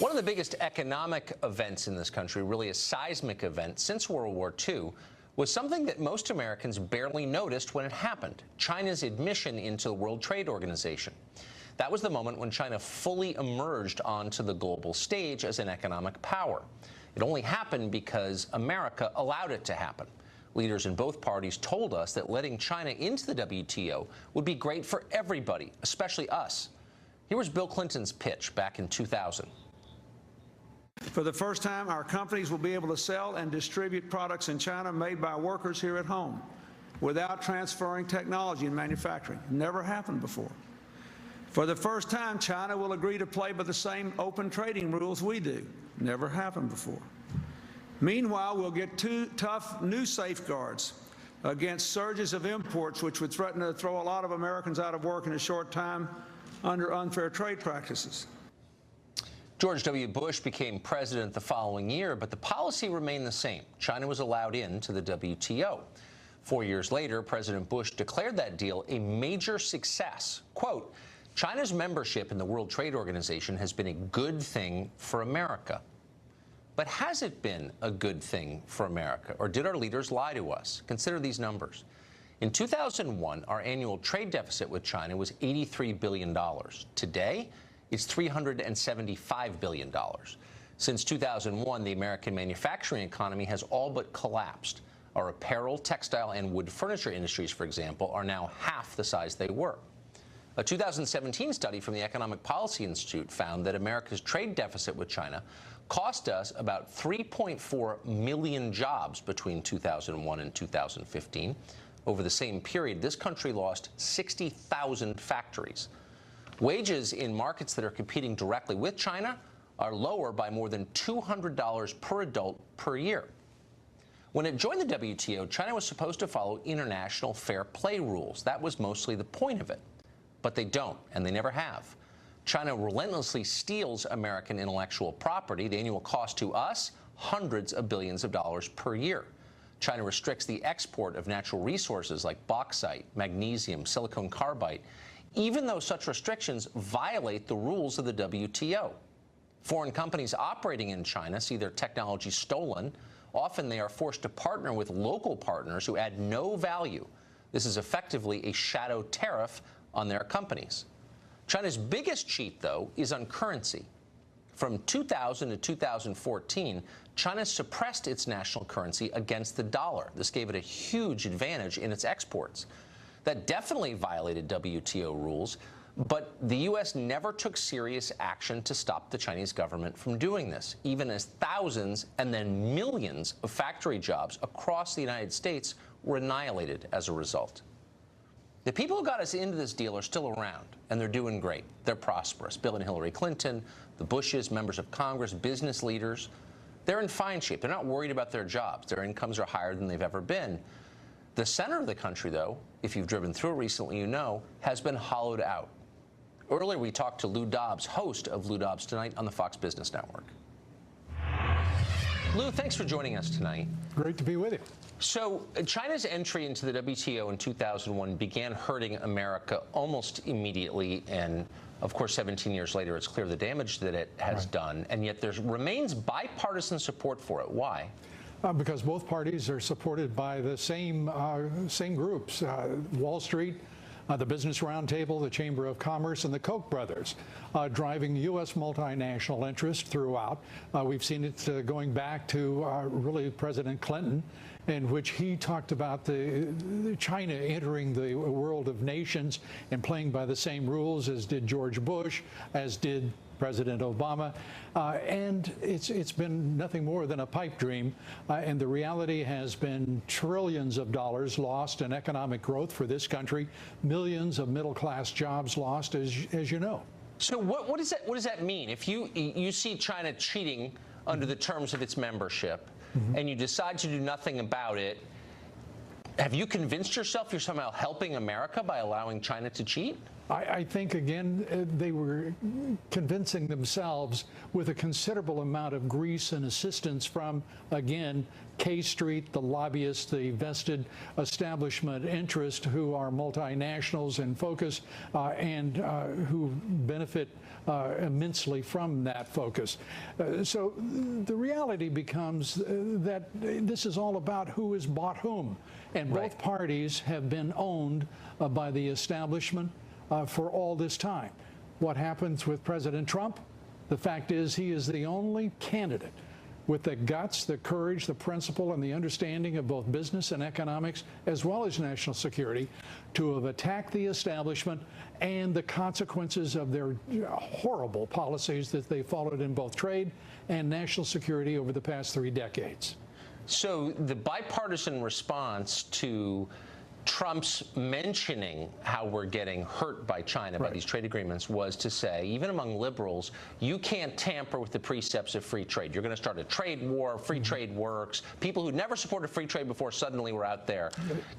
One of the biggest economic events in this country, really a seismic event since World War II, was something that most Americans barely noticed when it happened: China's admission into the World Trade Organization. That was the moment when China fully emerged onto the global stage as an economic power. It only happened because America allowed it to happen. Leaders in both parties told us that letting China into the WTO would be great for everybody, especially us. Here was Bill Clinton's pitch back in 2000. For the first time, our companies will be able to sell and distribute products in China made by workers here at home without transferring technology and manufacturing. Never happened before. For the first time, China will agree to play by the same open trading rules we do. Never happened before. Meanwhile, we'll get two tough new safeguards against surges of imports, which would threaten to throw a lot of Americans out of work in a short time under unfair trade practices. George W. Bush became president the following year, but the policy remained the same. China was allowed into the WTO. 4 years later, President Bush declared that deal a major success. Quote, "China's membership in the World Trade Organization has been a good thing for America." But has it been a good thing for America, or did our leaders lie to us? Consider these numbers. In 2001, our annual trade deficit with China was $83 billion. Today, it's $375 billion. Since 2001, the American manufacturing economy has all but collapsed. Our apparel, textile, and wood furniture industries, for example, are now half the size they were. A 2017 study from the Economic Policy Institute found that America's trade deficit with China cost us about 3.4 million jobs between 2001 and 2015. Over the same period, this country lost 60,000 factories. Wages in markets that are competing directly with China are lower by more than $200 per adult per year. When it joined the WTO, China was supposed to follow international fair play rules. That was mostly the point of it. But they don't, and they never have. China relentlessly steals American intellectual property. The annual cost to us, hundreds of billions of dollars per year. China restricts the export of natural resources like bauxite, magnesium, silicon carbide, even though such restrictions violate the rules of the WTO. Foreign companies operating in China see their technology stolen. Often they are forced to partner with local partners who add no value. This is effectively a shadow tariff on their companies. China's biggest cheat, though, is on currency. From 2000 to 2014, China suppressed its national currency against the dollar. This gave it a huge advantage in its exports. That definitely violated WTO rules, but the U.S. never took serious action to stop the Chinese government from doing this, even as thousands and then millions of factory jobs across the United States were annihilated as a result. The people who got us into this deal are still around, and they're doing great. They're prosperous. Bill and Hillary Clinton, the Bushes, members of Congress, business leaders, they're in fine shape. They're not worried about their jobs. Their incomes are higher than they've ever been. The center of the country, though, if you've driven through it recently, you know, has been hollowed out. Earlier, we talked to Lou Dobbs, host of Lou Dobbs Tonight on the Fox Business Network. Lou, thanks for joining us tonight. Great to be with you. So China's entry into the WTO in 2001 began hurting America almost immediately, and of course 17 years later it's clear the damage that it has done, and yet there remains bipartisan support for it. Why? Because both parties are supported by the same groups, Wall Street, the Business Roundtable, the Chamber of Commerce, and the Koch brothers, driving U.S. multinational interest throughout. We've seen it going back to really President Clinton, in which he talked about the China entering the world of nations and playing by the same rules as did George Bush, as did President Obama, and it's been nothing more than a pipe dream, and the reality has been trillions of dollars lost in economic growth for this country, millions of middle-class jobs lost, as you know. So what does that mean? If you see China cheating under the terms of its membership, and you decide to do nothing about it, have you convinced yourself you're somehow helping America by allowing China to cheat? I think, again, they were convincing themselves with a considerable amount of grease and assistance from, again, K Street, the lobbyists, the vested establishment interest who are multinationals in focus and who benefit immensely from that focus. So the reality becomes that this is all about who has bought whom. And both parties have been owned by the establishment for all this time. What happens with President Trump? The fact is he is the only candidate with the guts, the courage, the principle, and the understanding of both business and economics, as well as national security, to have attacked the establishment and the consequences of their horrible policies that they followed in both trade and national security over the past 3 decades. So the bipartisan response to Trump's mentioning how we're getting hurt by China by these trade agreements was to say, even among liberals, you can't tamper with the precepts of free trade. You're going to start a trade war. Free trade works. People who never supported free trade before suddenly were out there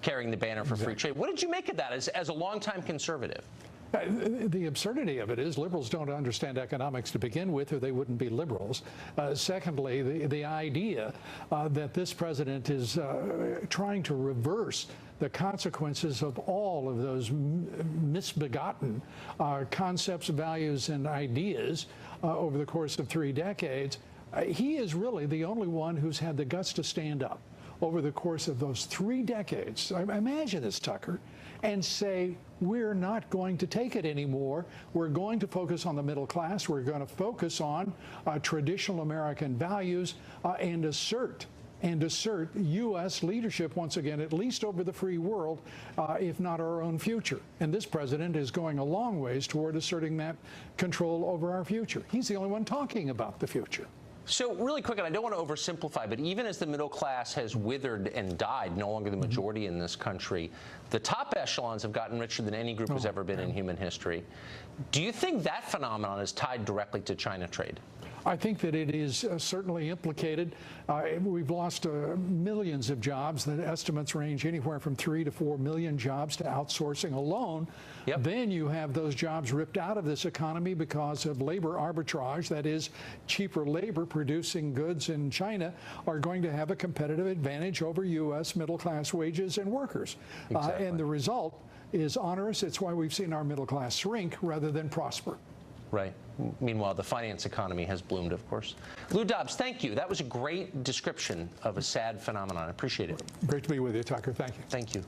carrying the banner for free trade. What did you make of that as a longtime conservative? The absurdity of it is liberals don't understand economics to begin with, or they wouldn't be liberals. Secondly, the idea that this president is trying to reverse the consequences of all of those misbegotten concepts, values, and ideas over the course of 3 decades, he is really the only one who's had the guts to stand up over the course of those 3 decades. Imagine this, Tucker, and say, we're not going to take it anymore. We're going to focus on the middle class. We're going to focus on traditional American values and assert U.S. leadership once again, at least over the free world, if not our own future. And this president is going a long ways toward asserting that control over our future. He's the only one talking about the future. So really quick, and I don't want to oversimplify, but even as the middle class has withered and died, no longer the majority in this country, the top echelons have gotten richer than any group has ever been in human history. Do you think that phenomenon is tied directly to China trade? I think that it is certainly implicated. We've lost millions of jobs. The estimates range anywhere from 3 to 4 million jobs to outsourcing alone. Then you have those jobs ripped out of this economy because of labor arbitrage. That is, cheaper labor producing goods in China are going to have a competitive advantage over U.S. middle-class wages and workers. And the result is onerous. It's why we've seen our middle class shrink rather than prosper. Right. Meanwhile, the finance economy has bloomed, of course. Lou Dobbs, thank you. That was a great description of a sad phenomenon. I appreciate it. Great to be with you, Tucker. Thank you. Thank you.